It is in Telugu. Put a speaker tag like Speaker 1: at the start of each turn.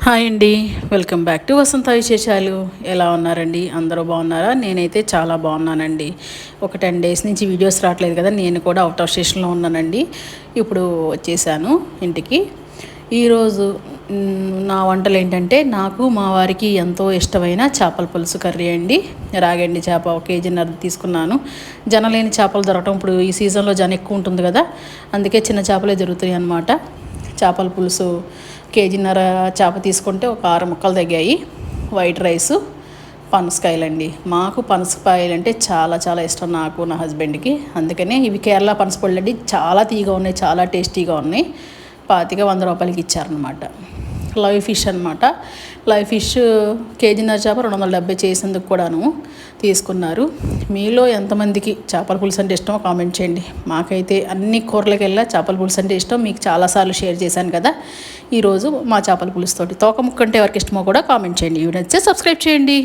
Speaker 1: హాయ్ అండి, వెల్కమ్ బ్యాక్ టు వసంత విశేషాలు. ఎలా ఉన్నారండి? అందరూ బాగున్నారా? నేనైతే చాలా బాగున్నానండి. ఒక 10 డేస్ నుంచి వీడియోస్ రావట్లేదు కదా, నేను కూడా అవుట్ ఆఫ్ స్టేషన్లో ఉన్నానండి. ఇప్పుడు వచ్చేసాను ఇంటికి. ఈరోజు నా వంటలు ఏంటంటే, నాకు మా వారికి ఎంతో ఇష్టమైన చేపల పులుసు కర్రీ అండి. రాగండి చేప 1.5 కేజీ తీసుకున్నాను. జనలేని చేపలు దొరకటం ఇప్పుడు ఈ సీజన్లో జన ఎక్కువ ఉంటుంది కదా, అందుకే చిన్న చేపలే దొరుకుతాయి అన్నమాట. చేపల పులుసు 1.5 కేజీ చేప తీసుకుంటే ఒక 6 ముక్కలు తగ్గాయి. వైట్ రైసు, పనసకాయలండి. మాకు పనసకాయలు అంటే చాలా చాలా ఇష్టం, నాకు నా హస్బెండ్కి. అందుకనే ఇవి కేరళ పనసపళ్ళు అండి. చాలా తీగా ఉన్నాయి, చాలా టేస్టీగా ఉన్నాయి. 100 రూపాయలకి ఇచ్చారనమాట. లైవ్ ఫిష్ అనమాట. లైవ్ ఫిష్ 1.5 కేజీ చేప 270 చేసేందుకు కూడాను తీసుకున్నారు. మీలో ఎంతమందికి చేపల పులుసు అంటే ఇష్టమో కామెంట్ చేయండి. మాకైతే అన్ని కూరలకెల్లా చేపల పులుసు అంటే ఇష్టం. మీకు చాలాసార్లు షేర్ చేశాను కదా. ఈరోజు మా చేపల పులుసుతోటి తోక ముక్క అంటే ఎవరికి ఇష్టమో కూడా కామెంట్ చేయండి. ఇవి నచ్చితే సబ్స్క్రైబ్ చేయండి.